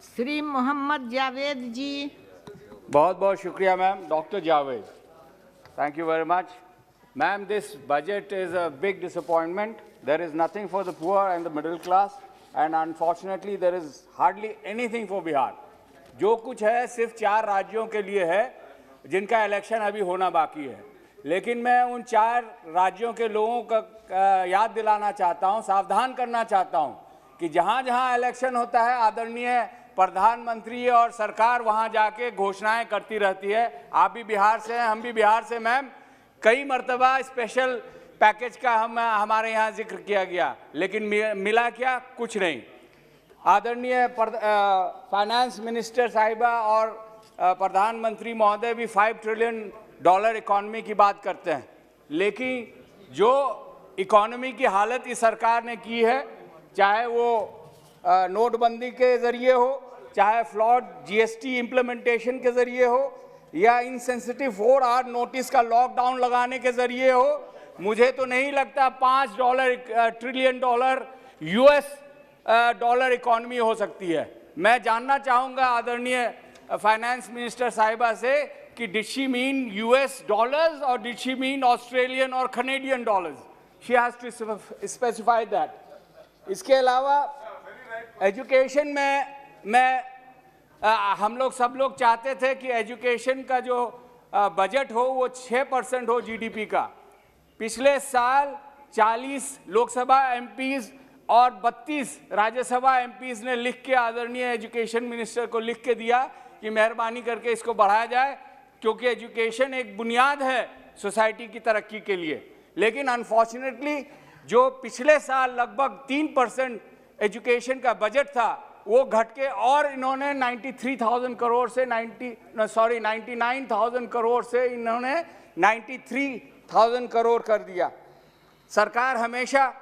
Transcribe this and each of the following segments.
श्री मोहम्मद जावेद जी। बहुत बहुत शुक्रिया ma'am. Doctor Javed, thank you very much. Ma'am, this budget is a big disappointment. There is nothing for the poor and the middle class, and unfortunately there is hardly anything for Bihar. जो कुछ है सिर्फ 4 राज्यों के लिए है जिनका election अभी होना बाकी है। लेकिन मैं उन 4 राज्यों के लोगों का याद दिलाना चाहता हूं, सावधान करना चाहता हूं कि जहां जहां इलेक्शन होता है आदरणीय प्रधानमंत्री और सरकार वहां जाके घोषणाएं करती रहती है। आप भी बिहार से हैं, हम भी बिहार से। मैम, कई मर्तबा स्पेशल पैकेज का हमारे यहाँ जिक्र किया गया, लेकिन मिला क्या? कुछ नहीं। आदरणीय फाइनेंस मिनिस्टर साहिबा और प्रधानमंत्री महोदय भी $5 ट्रिलियन इकॉनमी की बात करते हैं, लेकिन जो इकॉनमी की हालत इस सरकार ने की है, चाहे वो नोटबंदी के ज़रिए हो, चाहे फ्लॉड GST इम्प्लीमेंटेशन के ज़रिए हो, या इनसेंसिटिव 4 आवर नोटिस का लॉकडाउन लगाने के ज़रिए हो, मुझे तो नहीं लगता $5 ट्रिलियन US डॉलर इकॉनमी हो सकती है। मैं जानना चाहूँगा आदरणीय फाइनेंस मिनिस्टर साहिबा से कि did she mean US dollars और डिड शी मीन ऑस्ट्रेलियन और Canadian dollars? She has to specify that. इसके अलावा एजुकेशन में हम लोग सब लोग चाहते थे कि एजुकेशन का जो बजट हो वो 6% हो GDP का। पिछले साल 40 लोकसभा MPs और 32 राज्यसभा MPs ने लिख के आदरणीय एजुकेशन मिनिस्टर को लिख के दिया कि मेहरबानी करके इसको बढ़ाया जाए, क्योंकि एजुकेशन एक बुनियाद है सोसाइटी की तरक्की के लिए। लेकिन अनफॉर्चुनेटली जो पिछले साल लगभग 3% एजुकेशन का बजट था वो घट के और इन्होंने 93,000 करोड़ से 99,000 करोड़ से इन्होंने 93,000 करोड़ कर दिया। सरकार हमेशा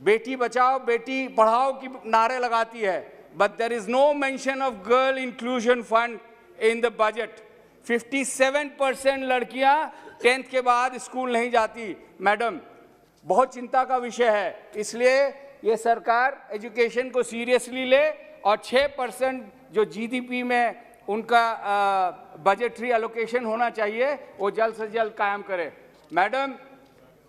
बेटी बचाओ बेटी पढ़ाओ की नारे लगाती है, but there is no mention of girl inclusion fund in the budget. 57% लड़कियां 10th के बाद स्कूल नहीं जाती। मैडम, बहुत चिंता का विषय है। इसलिए ये सरकार एजुकेशन को सीरियसली ले और 6% जो GDP में उनका बजटरी एलोकेशन होना चाहिए वो जल्द से जल्द कायम करे। मैडम,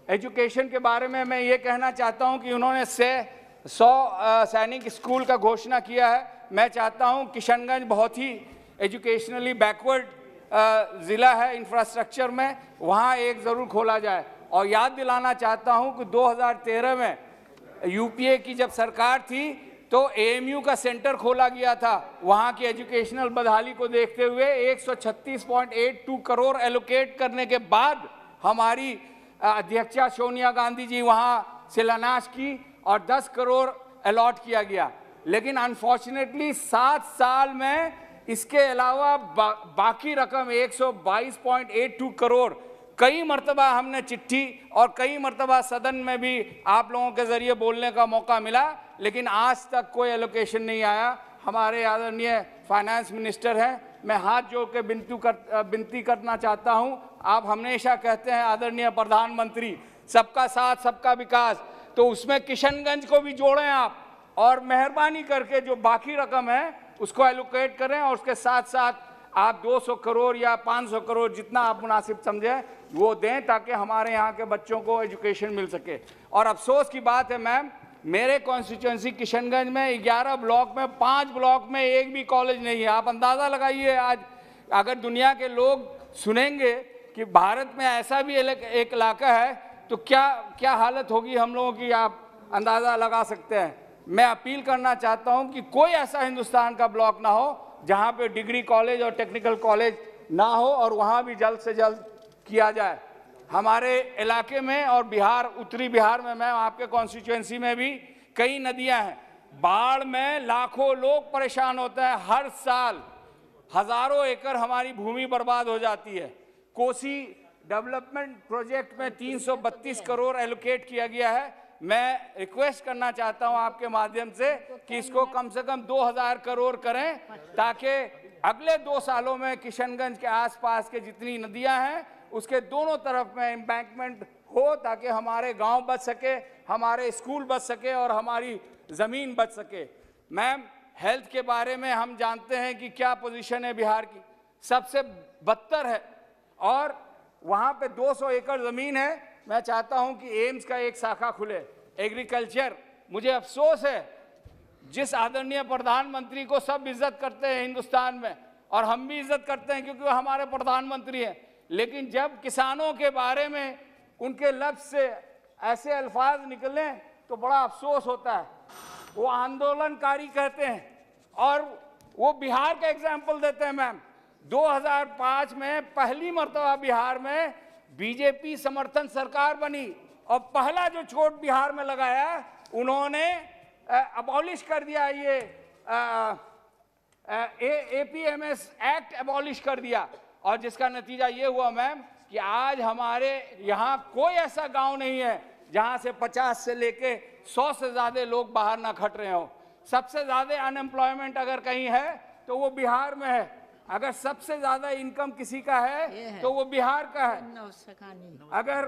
एजुकेशन के बारे में मैं ये कहना चाहता हूँ कि उन्होंने 100 सैनिक स्कूल का घोषणा किया है। मैं चाहता हूँ किशनगंज बहुत ही एजुकेशनली बैकवर्ड ज़िला है इंफ्रास्ट्रक्चर में, वहाँ एक ज़रूर खोला जाए। और याद दिलाना चाहता हूँ कि 2013 में UPA की जब सरकार थी तो AMU का सेंटर खोला गया था। वहाँ की एजुकेशनल बदहाली को देखते हुए 136.82 करोड़ एलोकेट करने के बाद हमारी अध्यक्षा सोनिया गांधी जी वहाँ शिलान्यास की और 10 करोड़ अलॉट किया गया। लेकिन अनफॉर्चुनेटली 7 साल में इसके अलावा बाकी रकम 122.82 करोड़, कई मर्तबा हमने चिट्ठी और कई मर्तबा सदन में भी आप लोगों के ज़रिए बोलने का मौका मिला, लेकिन आज तक कोई एलोकेशन नहीं आया। हमारे आदरणीय फाइनेंस मिनिस्टर हैं, मैं हाथ जोड़ के विनती करना चाहता हूं। आप हमेशा कहते हैं आदरणीय प्रधानमंत्री सबका साथ सबका विकास, तो उसमें किशनगंज को भी जोड़ें आप, और मेहरबानी करके जो बाकी रकम है उसको एलोकेट करें, और उसके साथ साथ आप 200 करोड़ या 500 करोड़ जितना आप मुनासिब समझें वो दें, ताकि हमारे यहाँ के बच्चों को एजुकेशन मिल सके। और अफसोस की बात है मैम, मेरे कॉन्स्टिट्यूंसी किशनगंज में 11 ब्लॉक में 5 ब्लॉक में एक भी कॉलेज नहीं है। आप अंदाज़ा लगाइए, आज अगर दुनिया के लोग सुनेंगे कि भारत में ऐसा भी एक इलाका है तो क्या हालत होगी हम लोगों की, आप अंदाज़ा लगा सकते हैं। मैं अपील करना चाहता हूं कि कोई ऐसा हिंदुस्तान का ब्लॉक ना हो जहां पे डिग्री कॉलेज और टेक्निकल कॉलेज ना हो, और वहां भी जल्द से जल्द किया जाए। हमारे इलाके में और बिहार, उत्तरी बिहार में, मैं आपके कॉन्स्टिट्यूएंसी में भी कई नदियां हैं। बाढ़ में लाखों लोग परेशान होते हैं, हर साल हजारों एकड़ हमारी भूमि बर्बाद हो जाती है। कोसी डेवलपमेंट प्रोजेक्ट में 332 करोड़ एलोकेट किया गया है। मैं रिक्वेस्ट करना चाहता हूं आपके माध्यम से कि इसको कम से कम 2000 करोड़ करें, ताकि अगले 2 सालों में किशनगंज के आसपास के जितनी नदियां हैं उसके दोनों तरफ में एम्बैंकमेंट हो, ताकि हमारे गांव बच सके, हमारे स्कूल बच सके और हमारी ज़मीन बच सके। मैम, हेल्थ के बारे में हम जानते हैं कि क्या पोजीशन है बिहार की, सबसे बदतर है। और वहाँ पे 200 एकड़ ज़मीन है। मैं चाहता हूँ कि एम्स का एक शाखा खुले, एग्रीकल्चर। मुझे अफसोस है, जिस आदरणीय प्रधानमंत्री को सब इज्जत करते हैं हिंदुस्तान में, और हम भी इज्जत करते हैं क्योंकि वो हमारे प्रधानमंत्री हैं, लेकिन जब किसानों के बारे में उनके लफ्ज़ से ऐसे अल्फाज निकले तो बड़ा अफसोस होता है। वो आंदोलनकारी कहते हैं और वो बिहार का एग्जाम्पल देते हैं। मैम, 2005 में पहली मर्तबा बिहार में बीजेपी समर्थन सरकार बनी और पहला जो चोट बिहार में लगाया उन्होंने अबॉलिश कर दिया, ये एपीएमएस एक्ट अबॉलिश कर दिया। और जिसका नतीजा ये हुआ मैम कि आज हमारे यहाँ कोई ऐसा गांव नहीं है जहाँ से 50 से लेके 100 से ज़्यादा लोग बाहर ना खट रहे हो। सबसे ज़्यादा अनएम्प्लॉयमेंट अगर कहीं है तो वो बिहार में है। अगर सबसे ज़्यादा इनकम किसी का है तो वो बिहार का है। अगर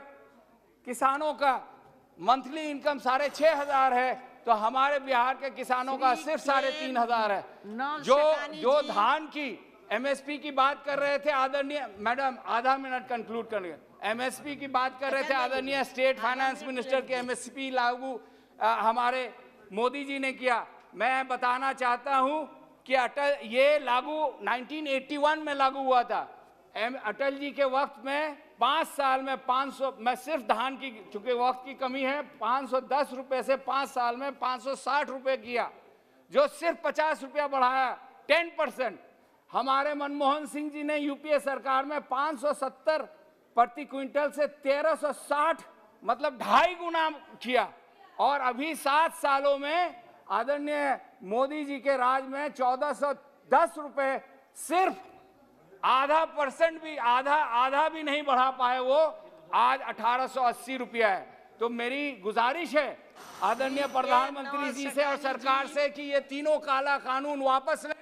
किसानों का मंथली इनकम 6,500 है तो हमारे बिहार के किसानों का सिर्फ 3,500 है। जो धान की एमएसपी की बात कर रहे थे आदरणीय मैडम, आधा मिनट कंक्लूड करेंगे। एमएसपी की बात कर रहे थे आदरणीय स्टेट फाइनेंस मिनिस्टर के, एमएसपी लागू हमारे मोदी जी ने किया। मैं बताना चाहता हूं कि अटल ये लागू 1981 में लागू हुआ था। अटल जी के वक्त में 5 साल में 500, मैं सिर्फ धान की, चूंकि वक्त की कमी है, 510 रुपए से 5 साल में 560 रुपए किया, जो सिर्फ 50 रुपया बढ़ाया, 10%। हमारे मनमोहन सिंह जी ने यूपीए सरकार में 570 प्रति क्विंटल से 1360, मतलब 2.5 गुना किया। और अभी 7 सालों में आदरणीय मोदी जी के राज में 1410 रुपए, सिर्फ आधा% भी, आधा भी नहीं बढ़ा पाए, वो आज 1880 रुपया है। तो मेरी गुजारिश है आदरणीय प्रधानमंत्री जी से और सरकार से कि ये तीनों काला कानून वापस लें।